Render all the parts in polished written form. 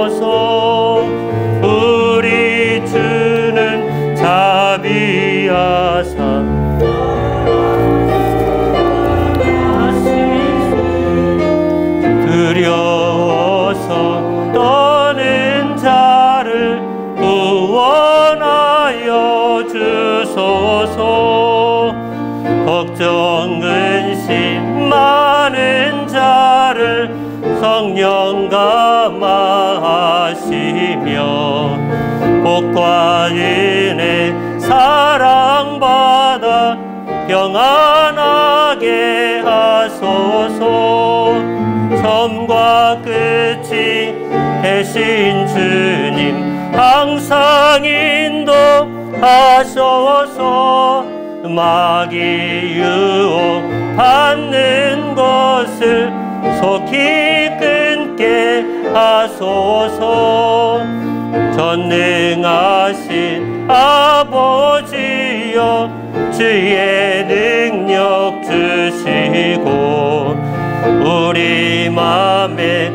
하소서. 우리 주는 자비하사 두려워서 떠는 자를 구원하여 주소서. 걱정 근심 많은 자를 성령 감화하시며 복과 은혜 사랑받아 평안하게 하소서. 처음과 끝이 되신 주님 항상 인도하소서. 마귀 유혹 받는 것을 속히 끊게 하소서. 전능하신 아버지여 주의 능력 주시고 우리 맘에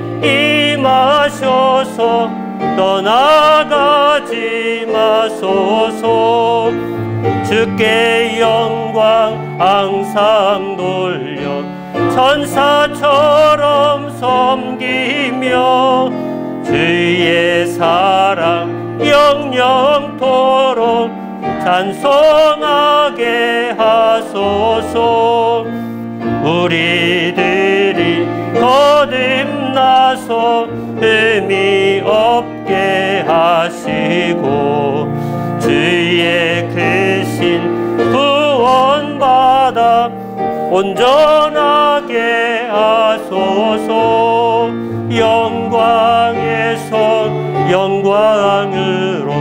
임하셔서 떠나가지 마소서. 주께 영광 항상 돌려 천사처럼 섬기며 주의 사랑 영영토록 찬송하게 하소서. 우리들이 거듭나서 의미 없게 하시고 주의 크신 구원받아 온전하게 하소서. 영광에서 영광으로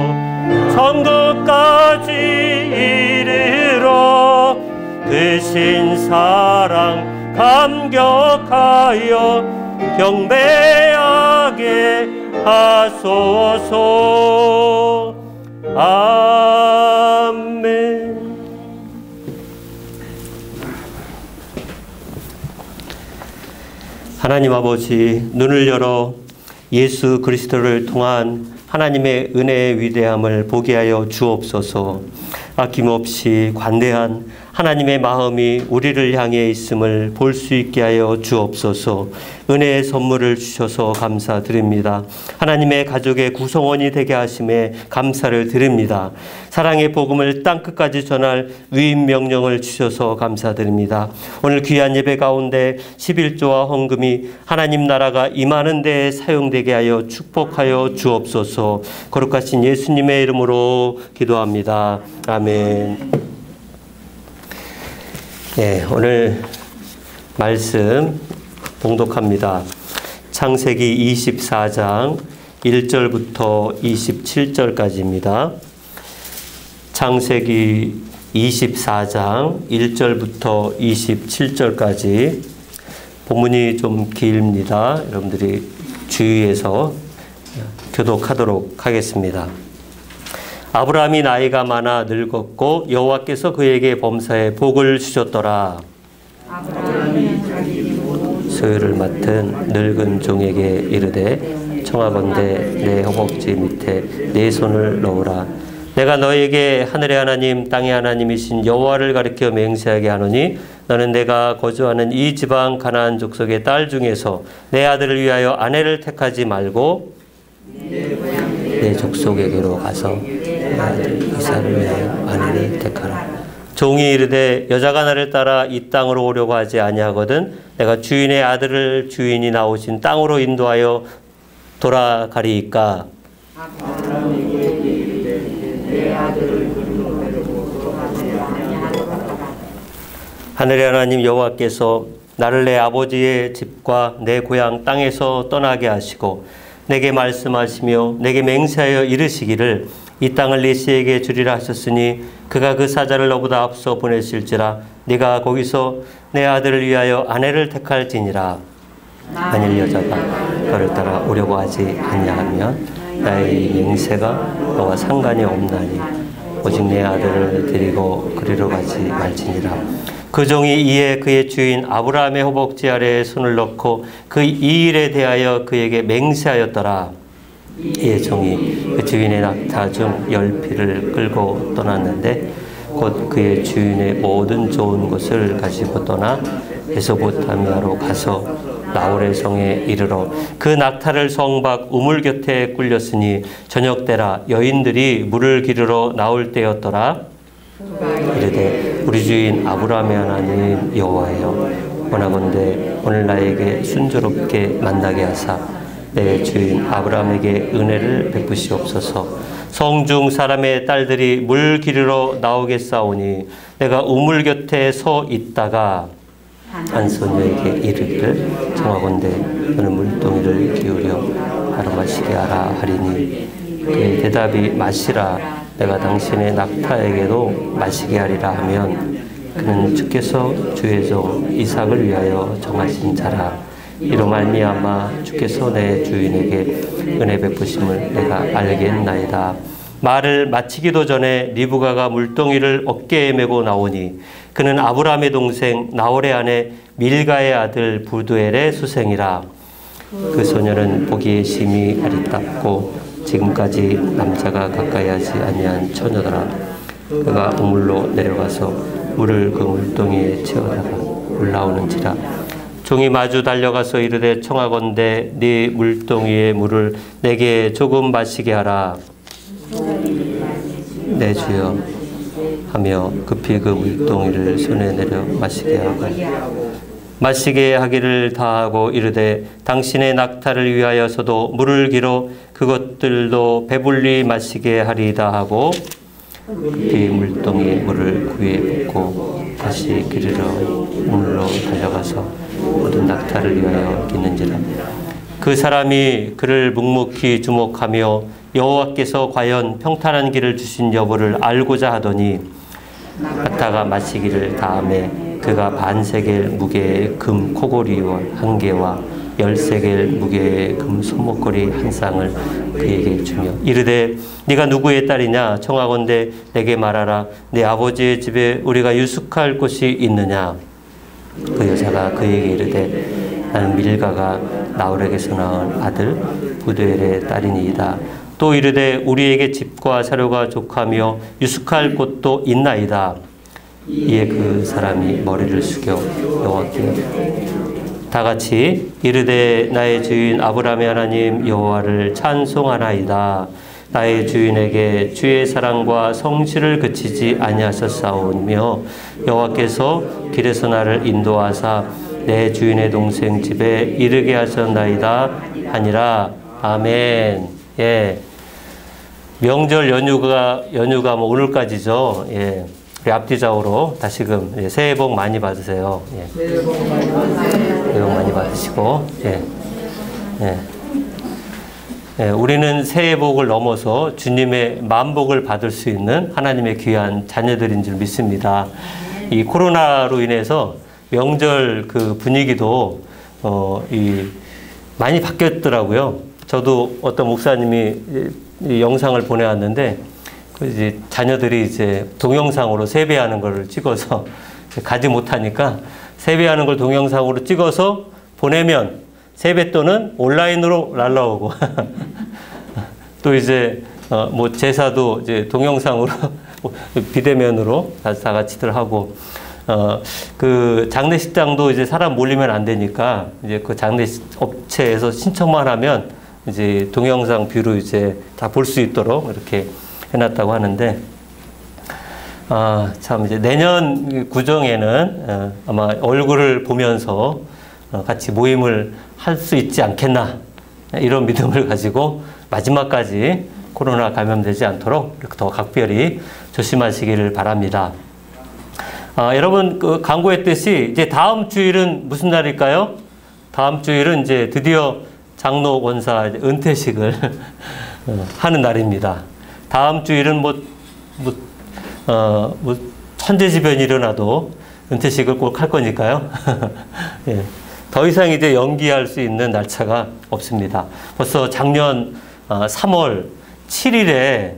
천국까지 이르러 크신 사랑 감격하여 경배하게 하소서. 아멘. 하나님 아버지, 눈을 열어 예수 그리스도를 통한 하나님의 은혜의 위대함을 보게 하여 주옵소서. 아낌없이 관대한 하나님의 마음이 우리를 향해 있음을 볼 수 있게 하여 주옵소서. 은혜의 선물을 주셔서 감사드립니다. 하나님의 가족의 구성원이 되게 하심에 감사를 드립니다. 사랑의 복음을 땅끝까지 전할 위임 명령을 주셔서 감사드립니다. 오늘 귀한 예배 가운데 11조와 헌금이 하나님 나라가 임하는 데에 사용되게 하여 축복하여 주옵소서. 거룩하신 예수님의 이름으로 기도합니다. 아멘. 네, 오늘 말씀 봉독합니다. 창세기 24장 1절부터 27절까지입니다. 창세기 24장 1절부터 27절까지 본문이 좀 길입니다. 여러분들이 주의해서 교독하도록 하겠습니다. 아브라함이 나이가 많아 늙었고 여호와께서 그에게 범사에 복을 주셨더라. 아브라함이 자기 소유를 맡은 늙은 종에게 이르되 청하건대 내 허벅지 밑에 내 손을 넣으라. 내가 너에게 하늘의 하나님 땅의 하나님이신 여호와를 가리켜 맹세하게 하노니 너는 내가 거주하는 이 지방 가나안 족속의 딸 중에서 내 아들을 위하여 아내를 택하지 말고 내 족속에게로 가서 내 아들 이삭을 위하여 아내를 택하라. 종이 이르되 여자가 나를 따라 이 땅으로 오려고 하지 아니하거든 내가 주인의 아들을 주인이 나오신 땅으로 인도하여 돌아가리이까. 하늘의 하나님 여호와께서 나를 내 아버지의 집과 내 고향 땅에서 떠나게 하시고 내게 말씀하시며 내게 맹세하여 이르시기를 이 땅을 네 씨에게 주리라 하셨으니 그가 그 사자를 너보다 앞서 보내실지라 네가 거기서 내 아들을 위하여 아내를 택할지니라. 만일 여자가 너를 따라 오려고 하지 아니하면 나의 맹세가 너와 상관이 없나니 오직 내 아들을 데리고 그리로 가지 말지니라. 그 종이 이에 그의 주인 아브라함의 허벅지 아래에 손을 넣고 그 이 일에 대하여 그에게 맹세하였더라. 이의 종이 그 주인의 낙타 중 10匹을 끌고 떠났는데 곧 그의 주인의 모든 좋은 것을 가지고 떠나 메소포타미아로 가서 나홀의 성에 이르러 그 낙타를 성 밖 우물 곁에 꿀렸으니 저녁 때라 여인들이 물을 기르러 나올 때였더라. 이르되 우리 주인 아브라함의 하나님 여호와여, 원하건대 오늘 나에게 순조롭게 만나게 하사 내 주인 아브라함에게 은혜를 베푸시옵소서. 성중 사람의 딸들이 물 기르러 나오겠사오니 내가 우물 곁에 서 있다가 한 소녀에게 이르기를 청하건대 너는 물동이를 기울여 바로 마시게 하라 하리니 그의 대답이 마시라 내가 당신의 낙타에게도 마시게 하리라 하면 그는 주께서 주의 종 이삭을 위하여 정하신 자라. 이로 말미암아 주께서 내 주인에게 은혜 베푸심을 내가 알겠나이다. 말을 마치기도 전에 리브가가 물동이를 어깨에 메고 나오니 그는 아브라함의 동생 나홀의 아내 밀가의 아들 부두엘의 수생이라. 그 소녀는 보기에 심히 아리답고 지금까지 남자가 가까이 하지 아니한 처녀더라. 그가 우물로 내려가서 물을 그 물동이에 채워다가 올라오는지라. 종이 마주 달려가서 이르되 청하건대 네 물동이의 물을 내게 조금 마시게 하라. 네 주여 하며 급히 그 물동이를 손에 내려 마시게 하기를 다하고 이르되 당신의 낙타를 위하여서도 물을 기러 그것들도 배불리 마시게 하리이다 하고 급히 물동이 물을 구에 붓고 다시 기르러 우물로 달려가서 모든 낙타를 위하여 기는지라. 그 사람이 그를 묵묵히 주목하며 여호와께서 과연 평탄한 길을 주신 여부를 알고자 하더니 낙타가 마시기를 다음에 그가 반세겔 무게의 금 코골이와 한 개와 10세겔 무게의 금 손목걸이 한 쌍을 그에게 주며 이르되 네가 누구의 딸이냐 청하건대 내게 말하라. 내 아버지의 집에 우리가 유숙할 곳이 있느냐. 그 여자가 그에게 이르되 나는 밀가가 나홀에게서 낳은 아들 부두엘의 딸이니이다. 또 이르되 우리에게 집과 사료가 족하며 유숙할 곳도 있나이다. 이에 그 사람이 머리를 숙여 여호와께 다같이 이르되 나의 주인 아브라함의 하나님 여호와를 찬송하나이다. 나의 주인에게 주의 사랑과 성실을 그치지 아니하셨사오며 여호와께서 길에서 나를 인도하사 내 주인의 동생 집에 이르게 하셨나이다 하니라. 아멘. 예. 명절 연휴가 뭐 오늘까지죠. 예. 우리 앞뒤좌우로 다시금 새해 복 많이 받으세요. 예. 새해 복 많이 받으시고, 예. 예. 예. 우리는 새해 복을 넘어서 주님의 만복을 받을 수 있는 하나님의 귀한 자녀들인 줄 믿습니다. 이 코로나로 인해서 명절 그 분위기도 많이 바뀌었더라고요. 저도 어떤 목사님이 이 영상을 보내왔는데 이제 자녀들이 이제 동영상으로 세배하는 걸 찍어서 가지 못하니까 세배하는 걸 동영상으로 찍어서 보내면 세뱃돈은 온라인으로 날라오고 또 이제 뭐 제사도 이제 동영상으로 비대면으로 다 같이들 하고 그 장례식장도 이제 사람 몰리면 안 되니까 이제 그 장례 업체에서 신청만 하면 이제 동영상 뷰로 이제 다 볼 수 있도록 이렇게 해놨다고 하는데, 참 이제 내년 구정에는 아마 얼굴을 보면서 같이 모임을 할 수 있지 않겠나 이런 믿음을 가지고 마지막까지 코로나 감염되지 않도록 이렇게 더 각별히 조심하시기를 바랍니다. 여러분 그 광고했듯이 이제 다음 주일은 무슨 날일까요? 다음 주일은 이제 드디어 장로 권사 은퇴식을 하는 날입니다. 다음 주일은 천재지변이 일어나도 은퇴식을 꼭 할 거니까요. 예. 더 이상 이제 연기할 수 있는 날짜가 없습니다. 벌써 작년 3월 7일에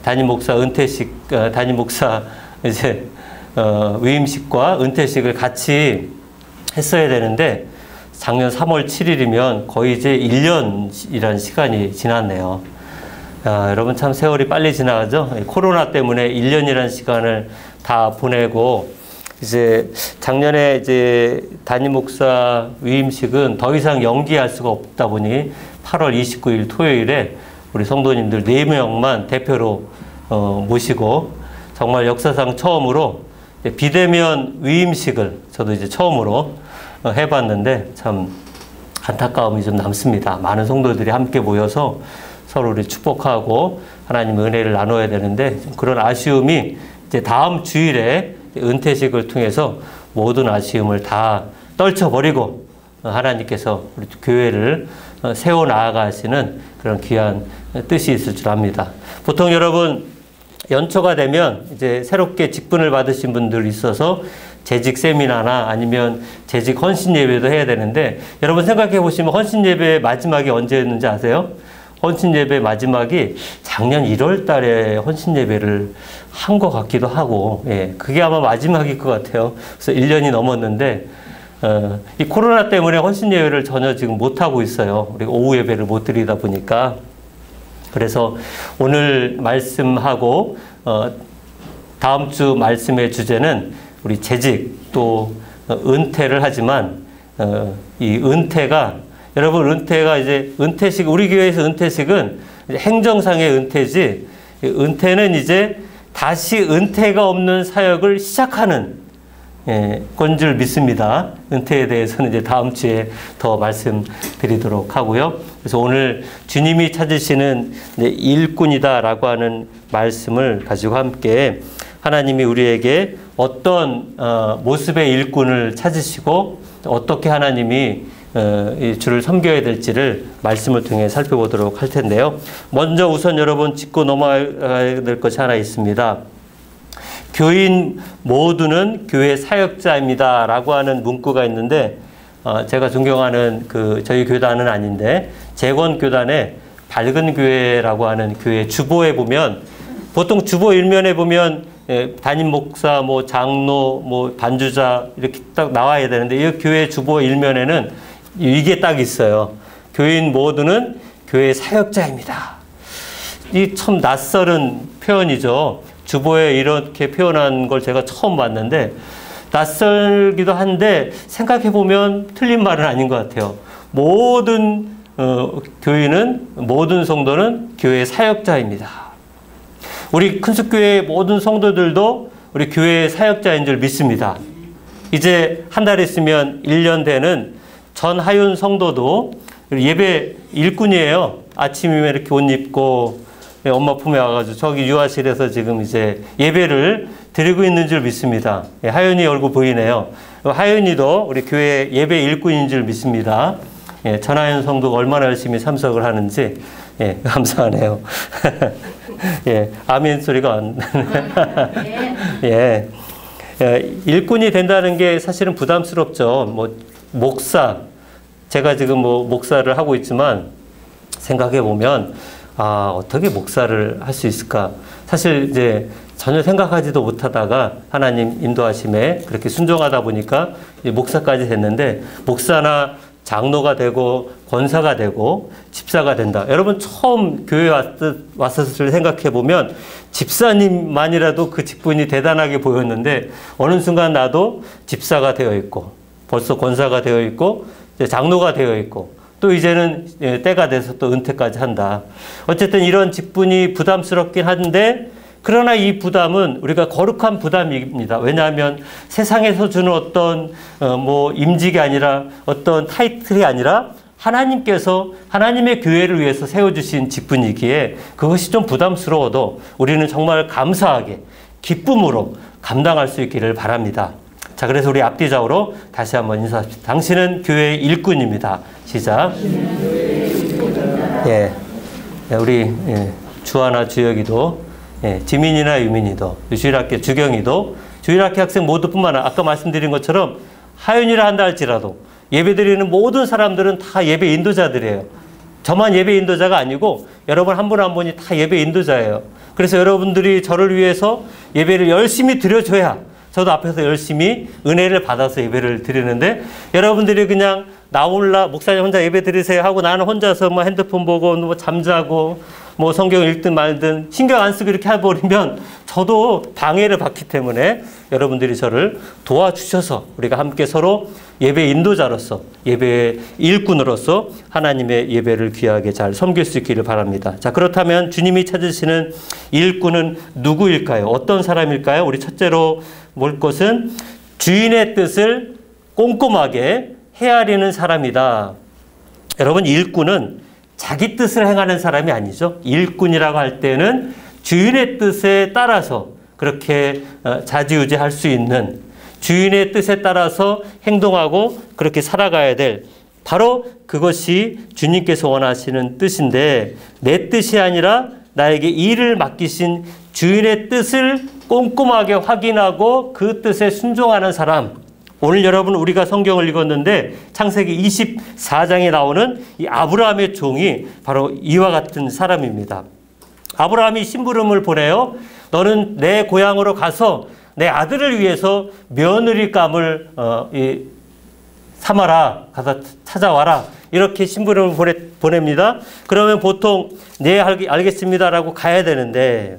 담임 목사 은퇴식, 담임 목사 이제 위임식과 은퇴식을 같이 했어야 되는데 작년 3월 7일이면 거의 이제 1년이라는 시간이 지났네요. 여러분 참 세월이 빨리 지나가죠? 코로나 때문에 1년이라는 시간을 다 보내고 이제 작년에 이제 담임 목사 위임식은 더 이상 연기할 수가 없다 보니 8월 29일 토요일에 우리 성도님들 4명만 대표로 모시고 정말 역사상 처음으로 비대면 위임식을 저도 이제 처음으로 해봤는데 참 안타까움이 좀 남습니다. 많은 성도들이 함께 모여서 서로를 축복하고 하나님의 은혜를 나눠야 되는데 그런 아쉬움이 이제 다음 주일에 은퇴식을 통해서 모든 아쉬움을 다 떨쳐버리고 하나님께서 우리 교회를 세워 나아가시는 그런 귀한 뜻이 있을 줄 압니다. 보통 여러분 연초가 되면 이제 새롭게 직분을 받으신 분들 있어서 재직 세미나나 아니면 재직 헌신 예배도 해야 되는데 여러분 생각해 보시면 헌신 예배 마지막이 언제였는지 아세요? 헌신 예배 마지막이 작년 1월 달에 헌신 예배를 한 것 같기도 하고, 예, 그게 아마 마지막일 것 같아요. 그래서 1년이 넘었는데, 이 코로나 때문에 헌신 예배를 전혀 지금 못하고 있어요. 우리가 오후 예배를 못 드리다 보니까. 그래서 오늘 말씀하고, 다음 주 말씀의 주제는 우리 재직 또 은퇴를 하지만, 이 은퇴가 여러분 은퇴가 이제 은퇴식 우리 교회에서 은퇴식은 행정상의 은퇴지 은퇴는 이제 다시 은퇴가 없는 사역을 시작하는 건 줄 믿습니다. 은퇴에 대해서는 이제 다음 주에 더 말씀드리도록 하고요. 그래서 오늘 주님이 찾으시는 일꾼이다라고 하는 말씀을 가지고 함께 하나님이 우리에게 어떤 모습의 일꾼을 찾으시고 어떻게 하나님이 이 주를 섬겨야 될지를 말씀을 통해 살펴보도록 할 텐데요. 먼저 우선 여러분 짚고 넘어가야 될 것이 하나 있습니다. 교인 모두는 교회 사역자입니다 라고 하는 문구가 있는데 제가 존경하는 저희 교단은 아닌데 재건교단의 밝은 교회라고 하는 교회 주보에 보면 보통 주보 일면에 보면 담임 목사, 장로, 반주자 이렇게 딱 나와야 되는데 이 교회 주보 일면에는 이게 딱 있어요. 교인 모두는 교회 사역자입니다. 이 참 낯설은 표현이죠. 주보에 이렇게 표현한 걸 제가 처음 봤는데 낯설기도 한데 생각해보면 틀린 말은 아닌 것 같아요. 모든 교인은 모든 성도는 교회 사역자입니다. 우리 큰숙교회 모든 성도들도 우리 교회 사역자인 줄 믿습니다. 이제 한 달 있으면 1년 되는 전하윤 성도도 예배 일꾼이에요. 아침이면 이렇게 옷 입고 엄마 품에 와가지고 저기 유아실에서 지금 이제 예배를 드리고 있는 줄 믿습니다. 하윤이 얼굴 보이네요. 하윤이도 우리 교회 예배 일꾼인 줄 믿습니다. 전하윤 성도가 얼마나 열심히 참석을 하는지 감사하네요. 아멘 소리가 안 나네. 일꾼이 된다는 게 사실은 부담스럽죠. 목사, 제가 지금 목사를 하고 있지만 생각해 보면 어떻게 목사를 할 수 있을까? 사실 이제 전혀 생각하지도 못하다가 하나님 인도하심에 그렇게 순종하다 보니까 목사까지 됐는데 목사나 장로가 되고 권사가 되고 집사가 된다. 여러분 처음 교회 왔을 생각해 보면 집사님만이라도 그 직분이 대단하게 보였는데 어느 순간 나도 집사가 되어 있고 벌써 권사가 되어 있고 장로가 되어 있고 또 이제는 때가 돼서 또 은퇴까지 한다. 어쨌든 이런 직분이 부담스럽긴 한데 그러나 이 부담은 우리가 거룩한 부담입니다. 왜냐하면 세상에서 주는 어떤 임직이 아니라 어떤 타이틀이 아니라 하나님께서 하나님의 교회를 위해서 세워주신 직분이기에 그것이 좀 부담스러워도 우리는 정말 감사하게 기쁨으로 감당할 수 있기를 바랍니다. 자, 그래서 우리 앞뒤적으로 다시 한번 인사합시다. 당신은 교회의 일꾼입니다. 시작. 우리 주하나 주혁이도 지민이나 유민이도 주일학교 주경이도 주일학교 학생 모두뿐만 아니라 아까 말씀드린 것처럼 하윤이라 한다 할지라도 예배드리는 모든 사람들은 다 예배 인도자들이에요. 저만 예배 인도자가 아니고 여러분 한 분 한 분이 다 예배 인도자예요. 그래서 여러분들이 저를 위해서 예배를 열심히 드려줘야 저도 앞에서 열심히 은혜를 받아서 예배를 드리는데, 여러분들이 그냥 목사님 혼자 예배 드리세요 하고 나는 혼자서 뭐 핸드폰 보고 뭐 잠자고 뭐 성경 읽든 말든 신경 안 쓰고 이렇게 해버리면 저도 방해를 받기 때문에 여러분들이 저를 도와주셔서 우리가 함께 서로 예배 인도자로서, 예배 일꾼으로서 하나님의 예배를 귀하게 잘 섬길 수 있기를 바랍니다. 자, 그렇다면 주님이 찾으시는 일꾼은 누구일까요? 어떤 사람일까요? 우리 첫째로 볼 것은 주인의 뜻을 꼼꼼하게 헤아리는 사람이다. 여러분, 일꾼은 자기 뜻을 행하는 사람이 아니죠. 일꾼이라고 할 때는 주인의 뜻에 따라서 그렇게 좌지우지할 수 있는, 주인의 뜻에 따라서 행동하고 그렇게 살아가야 될, 바로 그것이 주님께서 원하시는 뜻인데, 내 뜻이 아니라 나에게 일을 맡기신 주인의 뜻을 꼼꼼하게 확인하고 그 뜻에 순종하는 사람. 오늘 여러분 우리가 성경을 읽었는데 창세기 24장에 나오는 이 아브라함의 종이 바로 이와 같은 사람입니다. 아브라함이 심부름을 보내요. 너는 내 고향으로 가서 내 아들을 위해서 며느리감을 삼아라, 가서 찾아와라, 이렇게 심부름을 보냅니다. 그러면 보통 네, 알겠습니다라고 가야 되는데,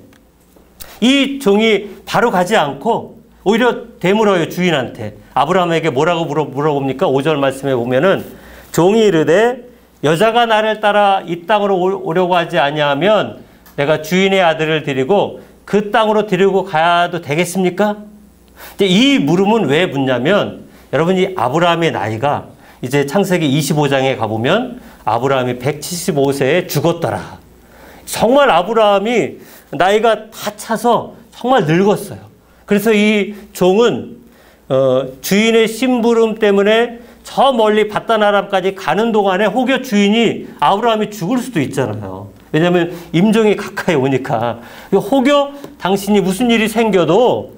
이 종이 바로 가지 않고 오히려 되물어요, 주인한테. 아브라함에게 뭐라고 물어봅니까? 5절 말씀에 보면은, 종이 이르되 여자가 나를 따라 이 땅으로 오려고 하지 아니하면 내가 주인의 아들을 데리고 그 땅으로 데리고 가도 되겠습니까? 이 물음은 왜 묻냐면, 여러분, 이 아브라함의 나이가 이제 창세기 25장에 가보면 아브라함이 175세에 죽었더라. 정말 아브라함이 나이가 다 차서 정말 늙었어요. 그래서 이 종은 주인의 심부름 때문에 저 멀리 바다나람까지 가는 동안에 혹여 주인이 아브라함이 죽을 수도 있잖아요. 왜냐하면 임종이 가까이 오니까. 혹여 당신이 무슨 일이 생겨도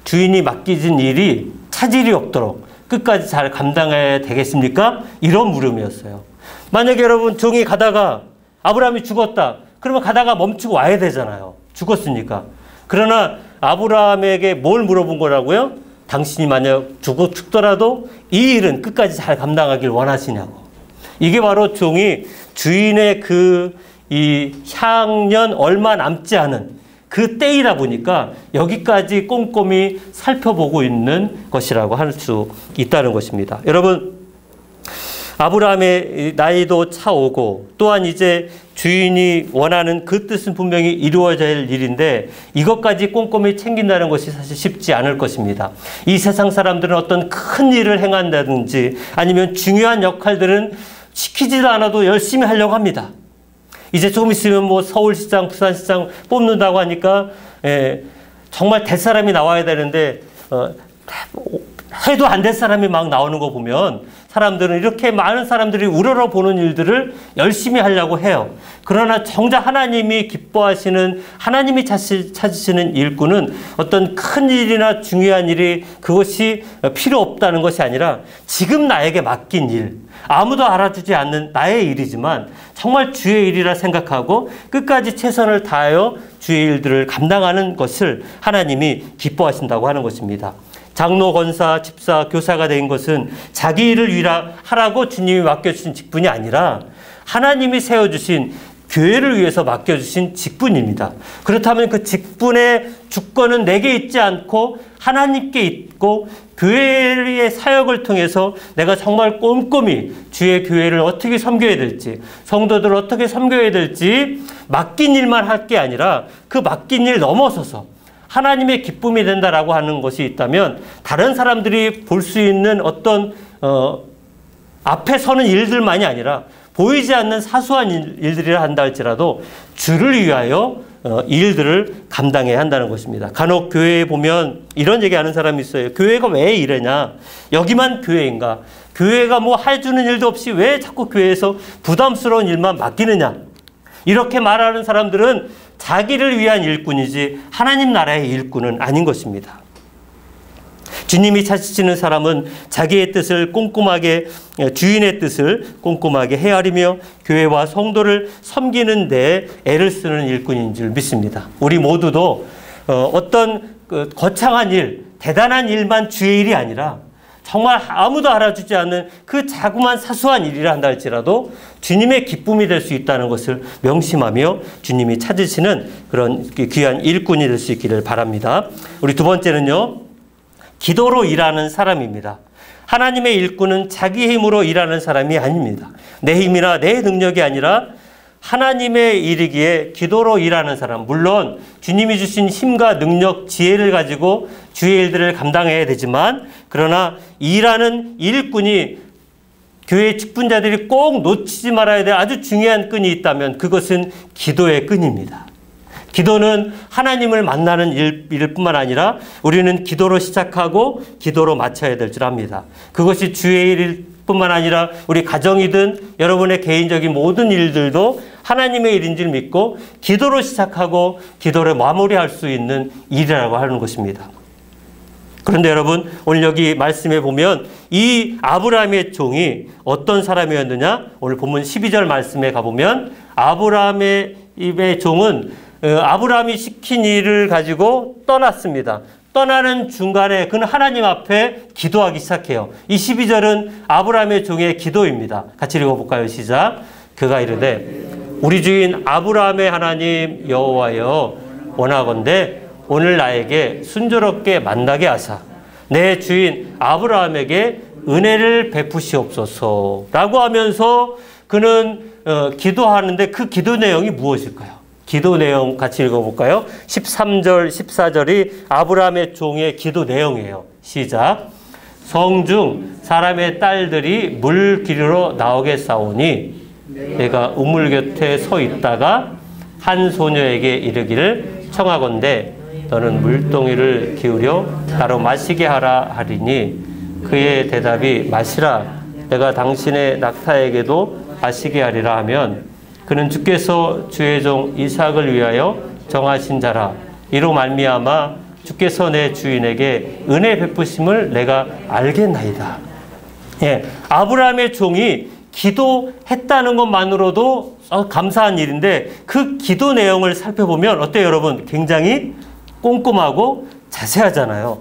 주인이 맡기진 일이 차질이 없도록 끝까지 잘 감당해야 되겠습니까? 이런 물음이었어요. 만약에 여러분 종이 가다가 아브라함이 죽었다, 그러면 가다가 멈추고 와야 되잖아요. 죽었으니까. 그러나 아브라함에게 뭘 물어본 거라고요? 당신이 만약 죽더라도 이 일은 끝까지 잘 감당하길 원하시냐고. 이게 바로 종이 주인의 이 향년 얼마 남지 않은 그 때이다 보니까 여기까지 꼼꼼히 살펴보고 있는 것이라고 할 수 있다는 것입니다. 여러분, 아브라함의 나이도 차오고 또한 이제 주인이 원하는 그 뜻은 분명히 이루어져야 할 일인데, 이것까지 꼼꼼히 챙긴다는 것이 사실 쉽지 않을 것입니다. 이 세상 사람들은 어떤 큰 일을 행한다든지 아니면 중요한 역할들은 시키지도 않아도 열심히 하려고 합니다. 이제 조금 있으면 뭐 서울시장, 부산시장 뽑는다고 하니까 정말 될 사람이 나와야 되는데 해도 안 될 사람이 막 나오는 거 보면 사람들은 이렇게 많은 사람들이 우러러보는 일들을 열심히 하려고 해요. 그러나 정작 하나님이 기뻐하시는, 하나님이 찾으시는 일꾼은 어떤 큰 일이나 중요한 일이 그것이 필요 없다는 것이 아니라 지금 나에게 맡긴 일, 아무도 알아주지 않는 나의 일이지만 정말 주의 일이라 생각하고 끝까지 최선을 다하여 주의 일들을 감당하는 것을 하나님이 기뻐하신다고 하는 것입니다. 장로, 권사, 집사, 교사가 된 것은 자기 일을 하라고 주님이 맡겨주신 직분이 아니라 하나님이 세워주신 교회를 위해서 맡겨주신 직분입니다. 그렇다면 그 직분의 주권은 내게 있지 않고 하나님께 있고, 교회의 사역을 통해서 내가 정말 꼼꼼히 주의 교회를 어떻게 섬겨야 될지, 성도들을 어떻게 섬겨야 될지 맡긴 일만 할 게 아니라 그 맡긴 일 넘어서서 하나님의 기쁨이 된다라고 하는 것이 있다면, 다른 사람들이 볼 수 있는 어떤 앞에 서는 일들만이 아니라 보이지 않는 사소한 일들이라 한다 할지라도 주를 위하여 일들을 감당해야 한다는 것입니다. 간혹 교회에 보면 이런 얘기하는 사람이 있어요. 교회가 왜 이러냐? 여기만 교회인가? 교회가 뭐 해주는 일도 없이 왜 자꾸 교회에서 부담스러운 일만 맡기느냐? 이렇게 말하는 사람들은 자기를 위한 일꾼이지 하나님 나라의 일꾼은 아닌 것입니다. 주님이 찾으시는 사람은 자기의 뜻을 꼼꼼하게, 주인의 뜻을 꼼꼼하게 헤아리며 교회와 성도를 섬기는 데 애를 쓰는 일꾼인 줄 믿습니다. 우리 모두도 어떤 거창한 일, 대단한 일만 주의 일이 아니라 정말 아무도 알아주지 않는 그 자그마한 사소한 일이라 한다 할지라도 주님의 기쁨이 될 수 있다는 것을 명심하며 주님이 찾으시는 그런 귀한 일꾼이 될 수 있기를 바랍니다. 우리 두 번째는요, 기도로 일하는 사람입니다. 하나님의 일꾼은 자기 힘으로 일하는 사람이 아닙니다. 내 힘이나 내 능력이 아니라 하나님의 일이기에 기도로 일하는 사람, 물론 주님이 주신 힘과 능력, 지혜를 가지고 주의 일들을 감당해야 되지만, 그러나 일하는 일꾼이 교회 직분자들이 꼭 놓치지 말아야 될 아주 중요한 끈이 있다면 그것은 기도의 끈입니다. 기도는 하나님을 만나는 일일 뿐만 아니라 우리는 기도로 시작하고 기도로 마쳐야 될 줄 압니다. 그것이 주의 일일 뿐만 아니라 우리 가정이든 여러분의 개인적인 모든 일들도 하나님의 일인 줄 믿고 기도로 시작하고 기도를 마무리할 수 있는 일이라고 하는 것입니다. 그런데 여러분, 오늘 여기 말씀에 보면 이 아브라함의 종이 어떤 사람이었느냐? 오늘 본문 12절 말씀에 가보면 아브라함의 종은 아브라함이 시킨 일을 가지고 떠났습니다. 떠나는 중간에 그는 하나님 앞에 기도하기 시작해요. 이 12절은 아브라함의 종의 기도입니다. 같이 읽어볼까요? 시작. 그가 이르되 우리 주인 아브라함의 하나님 여호와여, 원하건대 오늘 나에게 순조롭게 만나게 하사 내 주인 아브라함에게 은혜를 베푸시옵소서 라고 하면서 그는 기도하는데 그 기도 내용이 무엇일까요? 기도 내용 같이 읽어볼까요? 13절, 14절이 아브라함의 종의 기도 내용이에요. 시작. 성중 사람의 딸들이 물 기르러 나오겠사오니 내가 우물 곁에 서 있다가 한 소녀에게 이르기를 청하건대 너는 물동이를 기울여 나로 마시게 하라 하리니 그의 대답이 마시라 내가 당신의 낙타에게도 마시게 하리라 하면 그는 주께서 주의 종 이삭을 위하여 정하신 자라 이로 말미암아 주께서 내 주인에게 은혜 베푸심을 내가 알겠나이다. 예, 아브라함의 종이 기도했다는 것만으로도 감사한 일인데 그 기도 내용을 살펴보면 어때요, 여러분? 굉장히 꼼꼼하고 자세하잖아요.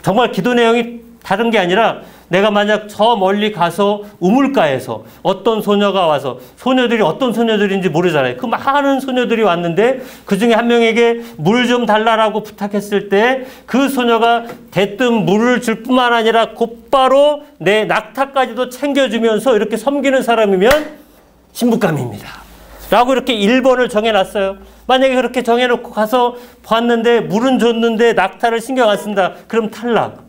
정말 기도 내용이 다른 게 아니라 내가 만약 저 멀리 가서 우물가에서 어떤 소녀가 와서, 소녀들이 어떤 소녀들인지 모르잖아요. 그 많은 소녀들이 왔는데 그 중에 한 명에게 물 좀 달라고 부탁했을 때 그 소녀가 대뜸 물을 줄 뿐만 아니라 곧바로 내 낙타까지도 챙겨주면서 이렇게 섬기는 사람이면 신부감입니다. 라고 이렇게 1번을 정해놨어요. 만약에 그렇게 정해놓고 가서 봤는데 물은 줬는데 낙타를 신경 안 쓴다. 그럼 탈락.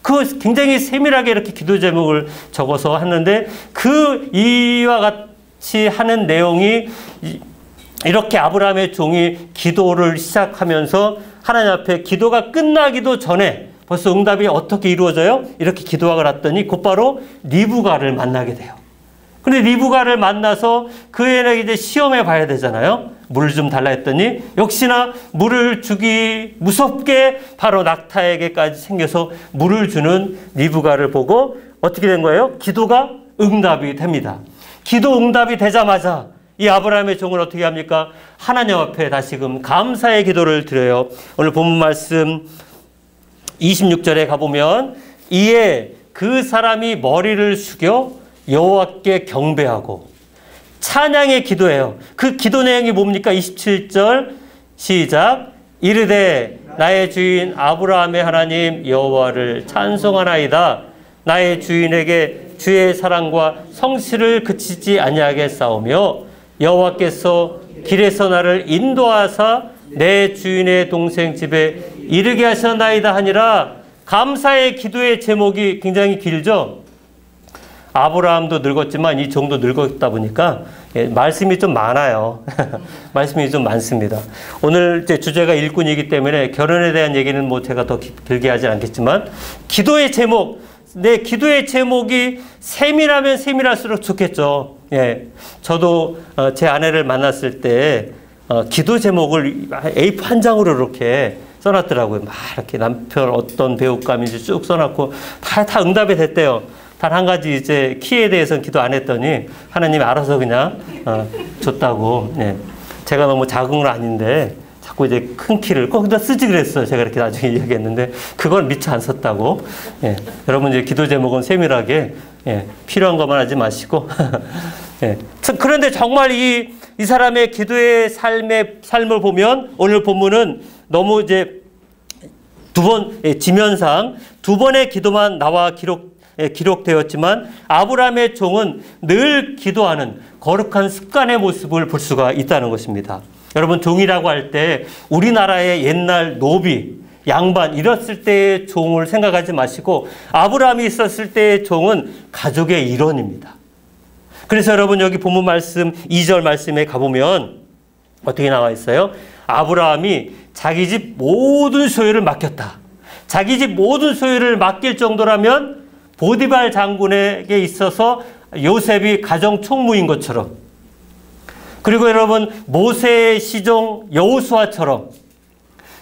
그 굉장히 세밀하게 이렇게 기도 제목을 적어서 하는데 그 이와 같이 하는 내용이 이렇게 아브라함의 종이 기도를 시작하면서 하나님 앞에 기도가 끝나기도 전에 벌써 응답이 어떻게 이루어져요? 이렇게 기도하고 났더니 곧바로 리브가를 만나게 돼요. 근데 리브가를 만나서 그 애에게 이제 시험해 봐야 되잖아요. 물을 좀 달라 했더니 역시나 물을 주기 무섭게 바로 낙타에게까지 생겨서 물을 주는 리브가를 보고 어떻게 된 거예요? 기도가 응답이 됩니다. 기도 응답이 되자마자 이 아브라함의 종은 어떻게 합니까? 하나님 앞에 다시금 감사의 기도를 드려요. 오늘 본문 말씀 26절에 가보면 이에 그 사람이 머리를 숙여 여호와께 경배하고 찬양의 기도예요. 그 기도 내용이 뭡니까? 27절 시작. 이르되 나의 주인 아브라함의 하나님 여호와를 찬송하나이다. 나의 주인에게 주의 사랑과 성실을 그치지 아니하겠사오며 여호와께서 길에서 나를 인도하사 내 주인의 동생 집에 이르게 하셨나이다 하니라. 감사의 기도의 제목이 굉장히 길죠. 아브라함도 늙었지만 이 종도 늙었다 보니까 말씀이 좀 많아요. 말씀이 좀 많습니다. 오늘 제 주제가 일꾼이기 때문에 결혼에 대한 얘기는 뭐 제가 더 길게 하진 않겠지만 기도의 제목, 내 기도의 제목이 세밀하면 세밀할수록 좋겠죠. 예, 저도 제 아내를 만났을 때 기도 제목을 A4 한 장으로 이렇게 써놨더라고요. 막 이렇게 남편 어떤 배우감인지 쭉 써놨고 다 응답이 됐대요. 단 한 가지 이제 키에 대해서는 기도 안 했더니 하나님이 알아서 그냥 줬다고. 예. 제가 너무 작은 건 아닌데 자꾸 자꾸 이제 큰 키를 거기다 쓰지 그랬어요. 제가 이렇게 나중에 이야기했는데 그건 미처 안 썼다고. 예. 여러분 이제 기도 제목은 세밀하게 필요한 것만 하지 마시고. 그런데 정말 이 사람의 기도의 삶을 보면 오늘 본문은 너무 이제 지면상 두 번의 기도만 나와 기록되었지만 아브라함의 종은 늘 기도하는 거룩한 습관의 모습을 볼 수가 있다는 것입니다. 여러분 종이라고 할 때 우리나라의 옛날 노비, 양반 이랬을 때의 종을 생각하지 마시고 아브라함이 있었을 때의 종은 가족의 일원입니다. 그래서 여러분 여기 본문 말씀 2절 말씀에 가보면 어떻게 나와 있어요? 아브라함이 자기 집 모든 소유를 맡겼다. 자기 집 모든 소유를 맡길 정도라면 보디발 장군에게 있어서 요셉이 가정 총무인 것처럼, 그리고 여러분 모세의 시종 여호수아처럼,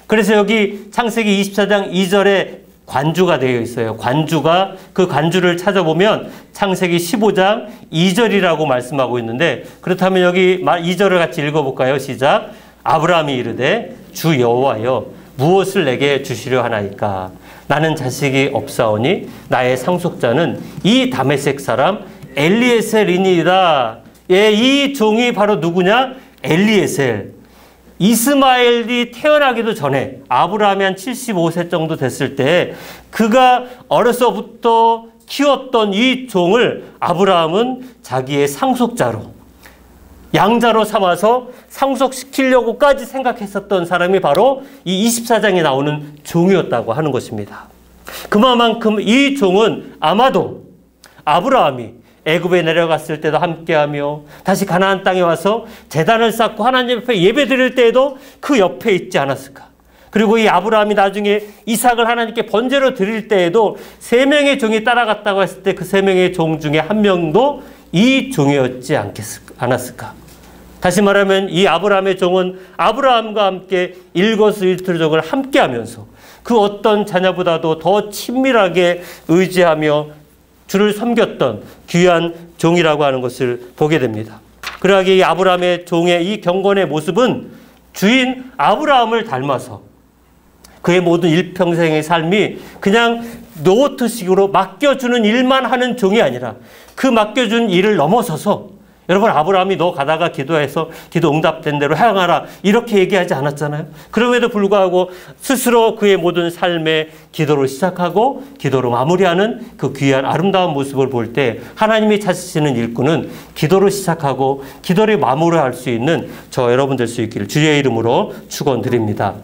그래서 여기 창세기 24장 2절에 관주가 되어 있어요. 관주가, 그 관주를 찾아보면 창세기 15장 2절이라고 말씀하고 있는데, 그렇다면 여기 2절을 같이 읽어볼까요? 시작. 아브라함이 이르되 주 여호와여 무엇을 내게 주시려 하나이까? 나는 자식이 없사오니 나의 상속자는 이 다메섹 사람 엘리에셀이니이다. 이 종이 바로 누구냐? 엘리에셀. 이스마엘이 태어나기도 전에 아브라함이 한 75세 정도 됐을 때 그가 어려서부터 키웠던 이 종을 아브라함은 자기의 상속자로, 양자로 삼아서 상속시키려고까지 생각했었던 사람이 바로 이 24장에 나오는 종이었다고 하는 것입니다. 그만큼 이 종은 아마도 아브라함이 애굽에 내려갔을 때도 함께하며 다시 가나안 땅에 와서 제단을 쌓고 하나님 앞에 예배 드릴 때에도 그 옆에 있지 않았을까. 그리고 이 아브라함이 나중에 이삭을 하나님께 번제로 드릴 때에도 3명의 종이 따라갔다고 했을 때 그 3명의 종 중에 한 명도 이 종이었지 않았을까. 다시 말하면 이 아브라함의 종은 아브라함과 함께 일거수일투족을 함께하면서 그 어떤 자녀보다도 더 친밀하게 의지하며 주를 섬겼던 귀한 종이라고 하는 것을 보게 됩니다. 그러하기에 이 아브라함의 종의 이 경건의 모습은 주인 아브라함을 닮아서 그의 모든 일평생의 삶이 그냥 로봇식으로 맡겨주는 일만 하는 종이 아니라 그 맡겨준 일을 넘어서서, 여러분 아브라함이 너 가다가 기도해서 기도 응답된 대로 행하라 이렇게 얘기하지 않았잖아요. 그럼에도 불구하고 스스로 그의 모든 삶의 기도로 시작하고 기도로 마무리하는 그 귀한 아름다운 모습을 볼 때 하나님이 찾으시는 일꾼은 기도로 시작하고 기도를 마무리할 수 있는 저 여러분 될 수 있기를 주의 이름으로 축원드립니다.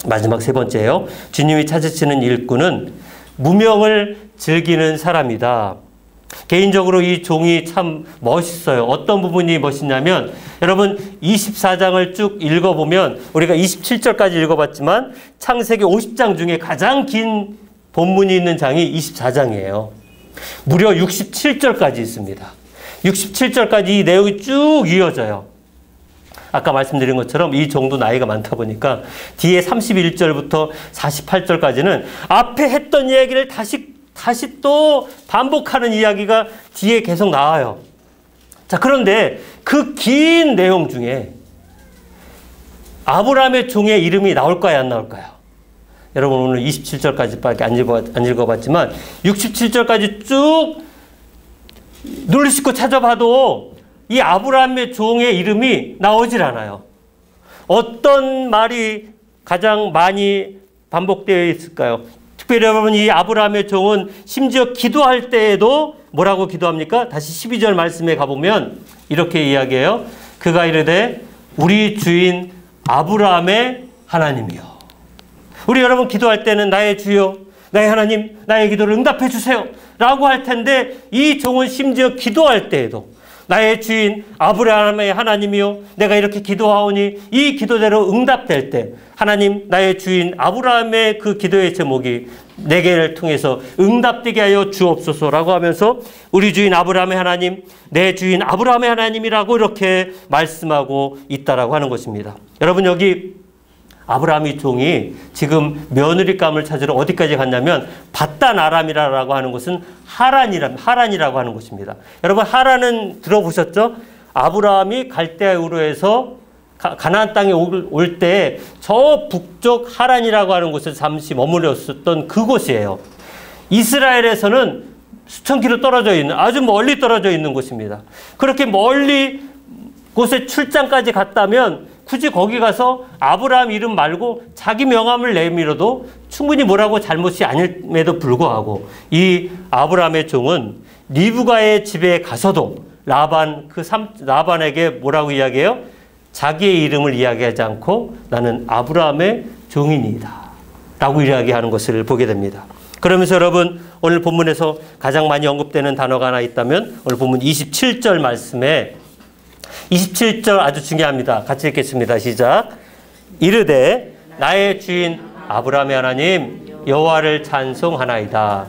마지막 3번째요. 주님이 찾으시는 일꾼은 무명을 즐기는 사람이다. 개인적으로 이 종이 참 멋있어요. 어떤 부분이 멋있냐면, 여러분 24장을 쭉 읽어보면 우리가 27절까지 읽어봤지만 창세기 50장 중에 가장 긴 본문이 있는 장이 24장이에요. 무려 67절까지 있습니다. 67절까지 이 내용이 쭉 이어져요. 아까 말씀드린 것처럼 이 종도 나이가 많다 보니까 뒤에 31절부터 48절까지는 앞에 했던 이야기를 다시 또 반복하는 이야기가 뒤에 계속 나와요. 자, 그런데 그 긴 내용 중에 아브라함의 종의 이름이 나올까요, 안 나올까요? 여러분 오늘 27절까지밖에 안 읽어봤지만 67절까지 쭉 누르시고 찾아봐도 이 아브라함의 종의 이름이 나오질 않아요. 어떤 말이 가장 많이 반복되어 있을까요? 특별히 여러분 이 아브라함의 종은 심지어 기도할 때에도 뭐라고 기도합니까? 다시 12절 말씀에 가보면 이렇게 이야기해요. 그가 이르되 우리 주인 아브라함의 하나님이요. 우리 여러분 기도할 때는 나의 주여, 나의 하나님, 나의 기도를 응답해 주세요 라고 할 텐데 이 종은 심지어 기도할 때에도 나의 주인 아브라함의 하나님이요, 내가 이렇게 기도하오니 이 기도대로 응답될 때 하나님 나의 주인 아브라함의 그 기도의 제목이 내게를 통해서 응답되게 하여 주옵소서라고 하면서 우리 주인 아브라함의 하나님, 내 주인 아브라함의 하나님이라고 이렇게 말씀하고 있다라고 하는 것입니다. 여러분 여기 아브라함의 종이 지금 며느리감을 찾으러 어디까지 갔냐면 바단 아람이라고 하는 것은 하란이라고 하는 곳입니다. 여러분 하란은 들어보셨죠? 아브라함이 갈대아 우르에서 가나안 땅에 올 때 저 북쪽 하란이라고 하는 곳에 잠시 머물렀었던 그곳이에요. 이스라엘에서는 수천 킬로 떨어져 있는, 아주 멀리 떨어져 있는 곳입니다. 그렇게 멀리 곳에 출장까지 갔다면 굳이 거기 가서 아브라함 이름 말고 자기 명함을 내밀어도 충분히 뭐라고 잘못이 아님에도 불구하고 이 아브라함의 종은 리브가의 집에 가서도 라반에게 뭐라고 이야기해요? 자기의 이름을 이야기하지 않고 나는 아브라함의 종이니이다 라고 이야기하는 것을 보게 됩니다. 그러면서 여러분 오늘 본문에서 가장 많이 언급되는 단어가 하나 있다면 오늘 본문 27절 말씀에 27절 아주 중요합니다. 같이 읽겠습니다. 시작. 이르되 나의 주인 아브라함의 하나님 여호와를 찬송하나이다.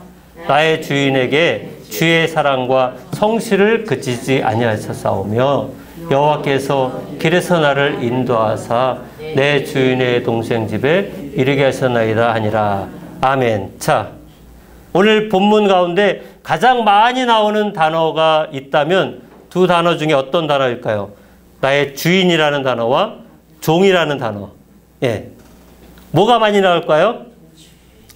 나의 주인에게 주의 사랑과 성실을 그치지 아니하셨사오며 여호와께서 길에서 나를 인도하사 내 주인의 동생 집에 이르게 하셨나이다 하니라. 아멘. 자, 오늘 본문 가운데 가장 많이 나오는 단어가 있다면 두 단어 중에 어떤 단어일까요? 나의 주인이라는 단어와 종이라는 단어. 예. 뭐가 많이 나올까요?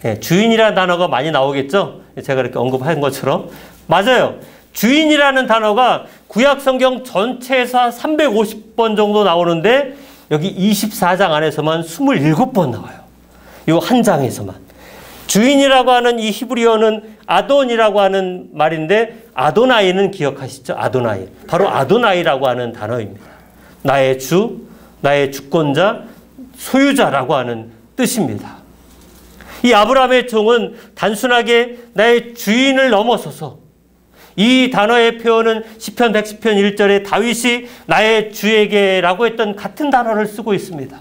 예, 주인이라는 단어가 많이 나오겠죠? 제가 이렇게 언급한 것처럼. 맞아요. 주인이라는 단어가 구약 성경 전체에서 350번 정도 나오는데 여기 24장 안에서만 27번 나와요. 이 한 장에서만. 주인이라고 하는 이 히브리어는 아돈이라고 하는 말인데 아도나이는 기억하시죠? 아도나이. 바로 아도나이라고 하는 단어입니다. 나의 주, 나의 주권자, 소유자라고 하는 뜻입니다. 이 아브라함의 종은 단순하게 나의 주인을 넘어서서 이 단어의 표현은 시편 110편 1절에 다윗이 나의 주에게라고 했던 같은 단어를 쓰고 있습니다.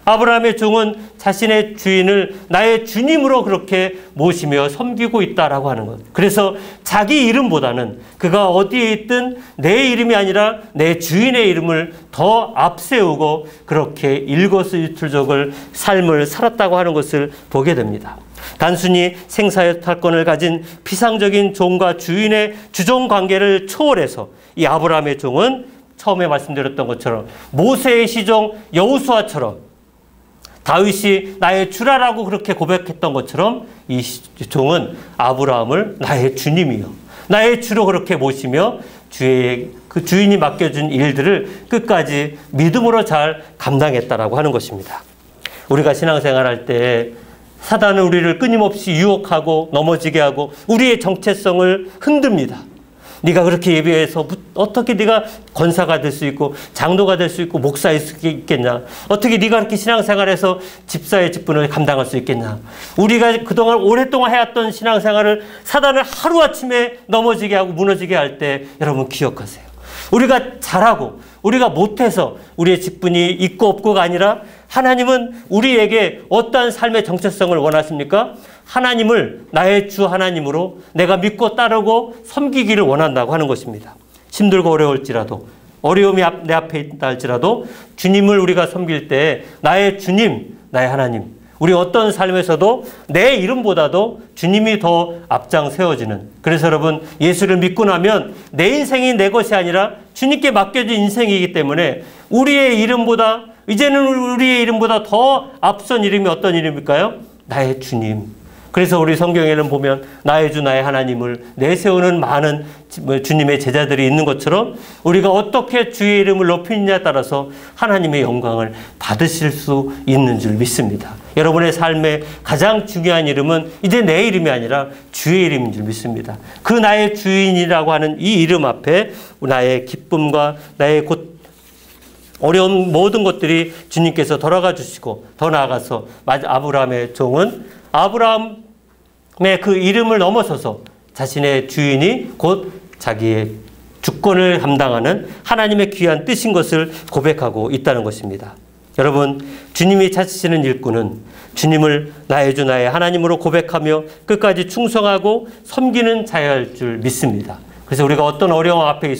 아브라함의 종은 자신의 주인을 나의 주님으로 그렇게 모시며 섬기고 있다라고 하는 것. 그래서 자기 이름보다는 그가 어디에 있든 내 이름이 아니라 내 주인의 이름을 더 앞세우고 그렇게 일거수일투족을 삶을 살았다고 하는 것을 보게 됩니다. 단순히 생사유탈권을 가진 피상적인 종과 주인의 주종 관계를 초월해서 이 아브라함의 종은 처음에 말씀드렸던 것처럼 모세의 시종 여호수아처럼 다윗이 나의 주라라고 그렇게 고백했던 것처럼 이 종은 아브라함을 나의 주님이요 나의 주로 그렇게 모시며 주의 그 주인이 맡겨준 일들을 끝까지 믿음으로 잘 감당했다라고 하는 것입니다. 우리가 신앙생활할 때 사단은 우리를 끊임없이 유혹하고 넘어지게 하고 우리의 정체성을 흔듭니다. 네가 그렇게 예배해서 어떻게 네가 권사가 될 수 있고 장로가 될 수 있고 목사일 수 있겠냐? 어떻게 네가 그렇게 신앙생활에서 집사의 직분을 감당할 수 있겠냐? 우리가 그동안 오랫동안 해왔던 신앙생활을 사단을 하루아침에 넘어지게 하고 무너지게 할 때 여러분 기억하세요. 우리가 잘하고 우리가 못해서 우리의 직분이 있고 없고가 아니라 하나님은 우리에게 어떠한 삶의 정체성을 원하십니까? 하나님을 나의 주 하나님으로 내가 믿고 따르고 섬기기를 원한다고 하는 것입니다. 힘들고 어려울지라도 어려움이 내 앞에 있다 할지라도 주님을 우리가 섬길 때 나의 주님, 나의 하나님 우리 어떤 삶에서도 내 이름보다도 주님이 더 앞장 세워지는 그래서 여러분 예수를 믿고 나면 내 인생이 내 것이 아니라 주님께 맡겨진 인생이기 때문에 우리의 이름보다 이제는 우리의 이름보다 더 앞선 이름이 어떤 이름일까요? 나의 주님. 그래서 우리 성경에는 보면 나의 주 나의 하나님을 내세우는 많은 주님의 제자들이 있는 것처럼 우리가 어떻게 주의 이름을 높이느냐에 따라서 하나님의 영광을 받으실 수 있는 줄 믿습니다. 여러분의 삶의 가장 중요한 이름은 이제 내 이름이 아니라 주의 이름인 줄 믿습니다. 그 나의 주인이라고 하는 이 이름 앞에 나의 기쁨과 나의 어려운 모든 것들이 주님께서 돌아가 주시고 더 나아가서 아브라함의 종은 아브라함의 그 이름을 넘어서서 자신의 주인이 곧 자기의 주권을 감당하는 하나님의 귀한 뜻인 것을 고백하고 있다는 것입니다. 여러분 주님이 찾으시는 일꾼은 주님을 나의 주 나의 하나님으로 고백하며 끝까지 충성하고 섬기는 자여일 줄 믿습니다. 그래서 우리가 어떤 어려움 앞에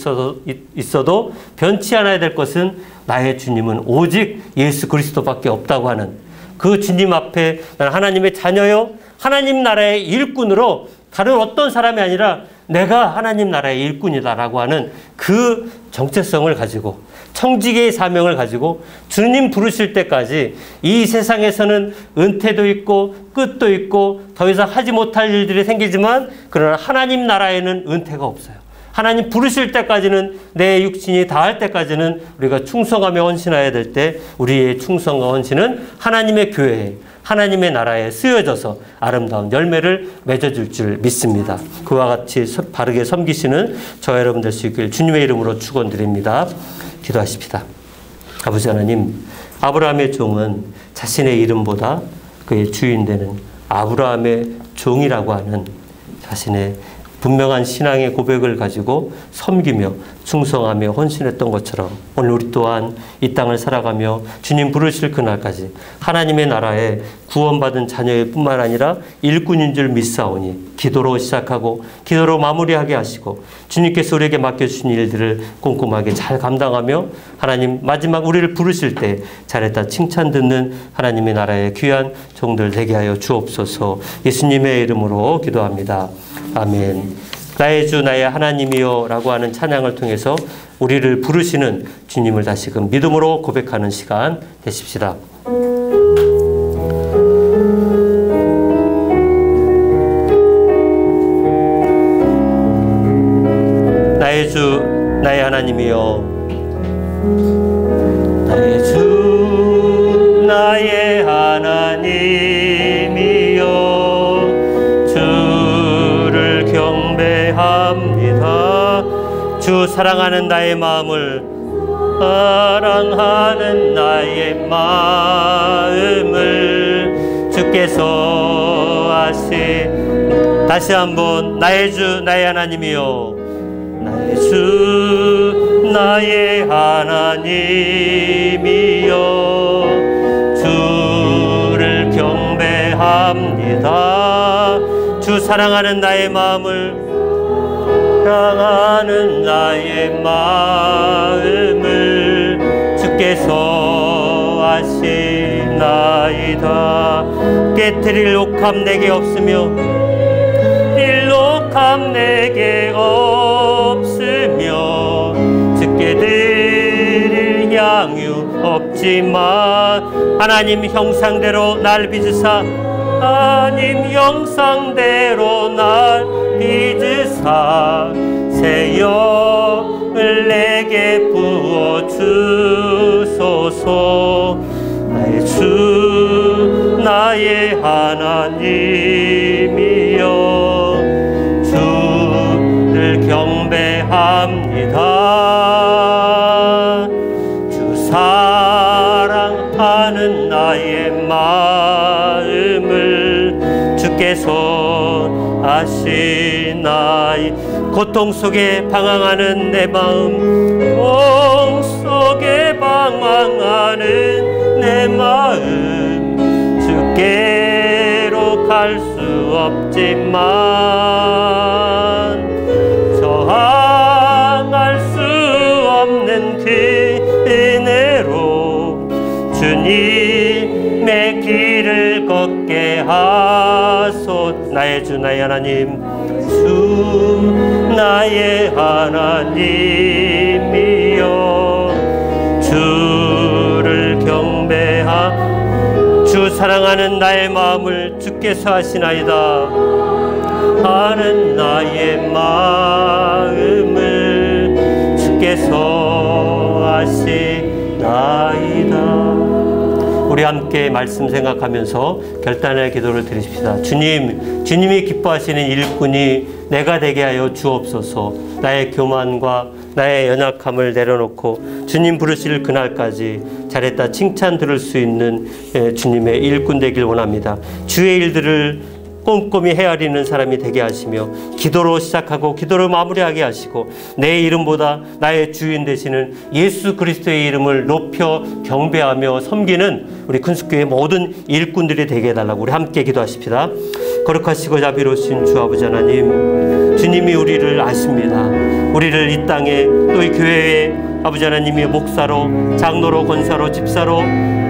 있어도 변치 않아야 될 것은 나의 주님은 오직 예수 그리스도밖에 없다고 하는 그 주님 앞에 나는 하나님의 자녀요 하나님 나라의 일꾼으로 다른 어떤 사람이 아니라 내가 하나님 나라의 일꾼이다라고 하는 그 정체성을 가지고 청지기의 사명을 가지고 주님 부르실 때까지 이 세상에서는 은퇴도 있고 끝도 있고 더 이상 하지 못할 일들이 생기지만 그러나 하나님 나라에는 은퇴가 없어요. 하나님 부르실 때까지는, 내 육신이 다할 때까지는 우리가 충성하며 헌신해야 될 때 우리의 충성과 헌신은 하나님의 교회에, 하나님의 나라에 쓰여져서 아름다운 열매를 맺어줄 줄 믿습니다. 그와 같이 바르게 섬기시는 저와 여러분 될 수 있길 주님의 이름으로 축원드립니다. 기도하십시다. 아버지 하나님, 아브라함의 종은 자신의 이름보다 그의 주인 되는 아브라함의 종이라고 하는 자신의 분명한 신앙의 고백을 가지고 섬기며 충성하며 헌신했던 것처럼 오늘 우리 또한 이 땅을 살아가며 주님 부르실 그날까지 하나님의 나라에 구원받은 자녀일 뿐만 아니라 일꾼인 줄 믿사오니 기도로 시작하고 기도로 마무리하게 하시고 주님께서 우리에게 맡겨주신 일들을 꼼꼼하게 잘 감당하며 하나님 마지막 우리를 부르실 때 잘했다 칭찬 듣는 하나님의 나라의 귀한 종들 되게 하여 주옵소서. 예수님의 이름으로 기도합니다. 아멘. 나의 주 나의 하나님이여 라고 하는 찬양을 통해서 우리를 부르시는 주님을 다시금 믿음으로 고백하는 시간 되십시다. 나의 주 나의 하나님이여, 나의 주 나의 하나님이여, 주를 경배합니다. 주 사랑하는 나의 마음을, 사랑하는 나의 마음을 주께서 다시 한번 나의 주 나의 하나님이여, 나의 주 나의 하나님이여, 주를 경배합니다. 주 사랑하는 나의 마음을, 사랑하는 나의 마음을 주께서 아시나이다. 깨트릴 옥함 내게 없으며 일록함 내게 없으며 주께 드릴 향유 없지만 하나님 형상대로 날 빚으사, 하나님 형상대로 날 빚으사 새 영을 내게 부어주소서. 나의 주 나의 하나님이여, 주를 경배합니다. 주 사랑하는 나의 마음을 주께서 아시나이. 고통 속에 방황하는 내 마음, 고통 속에 방황하는 내 마음 주께로 갈 수 없지만 저항할 수 없는 그 은혜로 주님의 길을 걷게 하소. 나의 주 나의 하나님, 주 나의 하나님이여, 주를 경배하. 주 사랑하는 나의 마음을 주께서 아시나이다. 하는 나의 마음을 주께서 아시나이다. 우리 함께 말씀 생각하면서 결단의 기도를 드리십시다. 주님이 기뻐하시는 일꾼이 내가 되게 하여 주옵소서. 나의 교만과 나의 연약함을 내려놓고 주님 부르실 그날까지 잘했다 칭찬 들을 수 있는 주님의 일꾼 되길 원합니다. 주의 일들을 꼼꼼히 헤아리는 사람이 되게 하시며 기도로 시작하고 기도로 마무리하게 하시고 내 이름보다 나의 주인 되시는 예수 그리스도의 이름을 높여 경배하며 섬기는 우리 큰숙교의 모든 일꾼들이 되게 해달라고 우리 함께 기도하십시다. 거룩하시고 자비로우신 주 아버지 하나님, 주님이 우리를 아십니다. 우리를 이 땅에 또 이 교회에 아버지 하나님이 목사로, 장로로, 권사로, 집사로,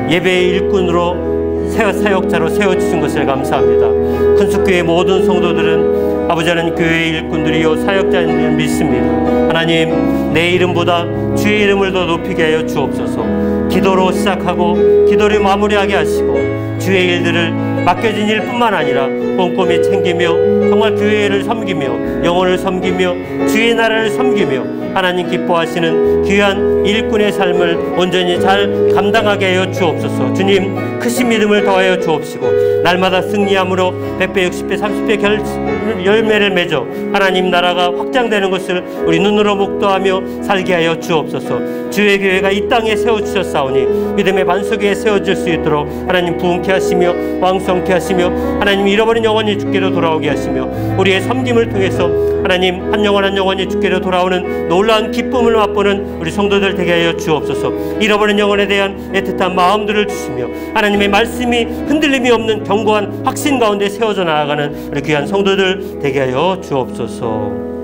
예배의 일꾼으로 사역자로 세워주신 것을 감사합니다. 큰숙교의 모든 성도들은 아버지 하나님, 교회의 일꾼들이요 사역자인 줄 믿습니다. 하나님, 내 이름보다 주의 이름을 더 높이게 하여 주옵소서. 기도로 시작하고 기도를 마무리하게 하시고 주의 일들을 맡겨진 일뿐만 아니라 꼼꼼히 챙기며 정말 교회를 섬기며 영혼을 섬기며 주의 나라를 섬기며 하나님 기뻐하시는 귀한 일꾼의 삶을 온전히 잘 감당하게 하여 주옵소서. 주님, 크신 믿음을 더하여 주옵시고 날마다 승리함으로 100배, 60배, 30배 열매를 맺어 하나님 나라가 확장되는 것을 우리 눈으로 목도하며 살게 하여 주옵소서. 주의 교회가 이 땅에 세워주셨사오니 믿음의 반석 위에 세워질 수 있도록 하나님 부흥케 하시며 왕성케 하시며 하나님 잃어버린 영혼이 주께로 돌아오게 하시며 우리의 섬김을 통해서 하나님 한 영혼 한 영혼이 주께로 돌아오는 놀라운 기쁨을 맛보는 우리 성도들 되게 하여 주옵소서. 잃어버린 영혼에 대한 애틋한 마음들을 주시며 하나님의 말씀이 흔들림이 없는 견고한 확신 가운데 세워져 나아가는 우리 귀한 성도들 되게 하여 주옵소서.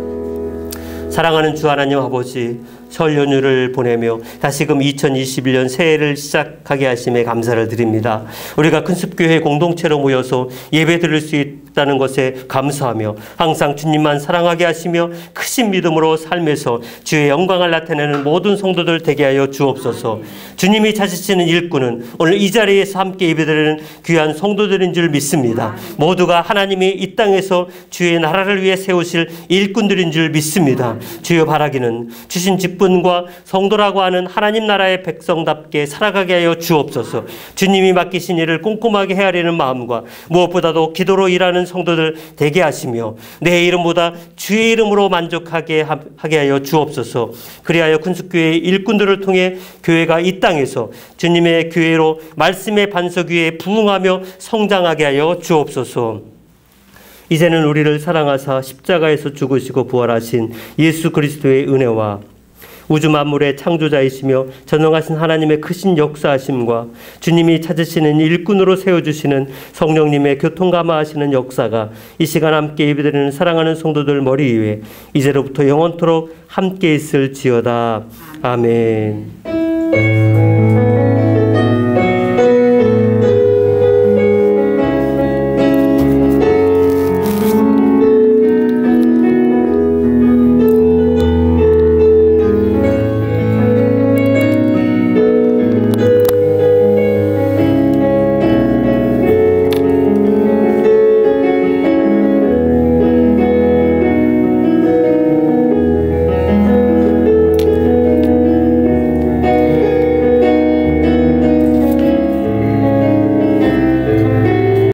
사랑하는 주 하나님 아버지, 설 연휴를 보내며 다시금 2021년 새해를 시작하게 하심에 감사를 드립니다. 우리가 큰숲교회 공동체로 모여서 예배 드릴 수 있다는 것에 감사하며 항상 주님만 사랑하게 하시며 크신 믿음으로 삶에서 주의 영광을 나타내는 모든 성도들 되게 하여 주옵소서. 주님이 찾으시는 일꾼은 오늘 이 자리에서 함께 예배드리는 귀한 성도들인 줄 믿습니다. 모두가 하나님이 이 땅에서 주의 나라를 위해 세우실 일꾼들인 줄 믿습니다. 주여, 바라기는 주신 직분과 성도라고 하는 하나님 나라의 백성답게 살아가게 하여 주옵소서. 주님이 맡기신 일을 꼼꼼하게 헤아리는 마음과 무엇보다도 기도로 일하는 성도들 되게 하시며 내 이름보다 주의 이름으로 만족하게 하게 하여 주옵소서. 그리하여 큰숲교회의 일꾼들을 통해 교회가 이 땅에서 주님의 교회로 말씀의 반석 위에 부흥하며 성장하게 하여 주옵소서. 이제는 우리를 사랑하사 십자가에서 죽으시고 부활하신 예수 그리스도의 은혜와 우주 만물의 창조자이시며 전능하신 하나님의 크신 역사하심과 주님이 찾으시는 일꾼으로 세워주시는 성령님의 교통감화하시는 역사가 이 시간 함께 예배드리는 사랑하는 성도들 머리 위에 이제로부터 영원토록 함께 있을지어다. 아멘.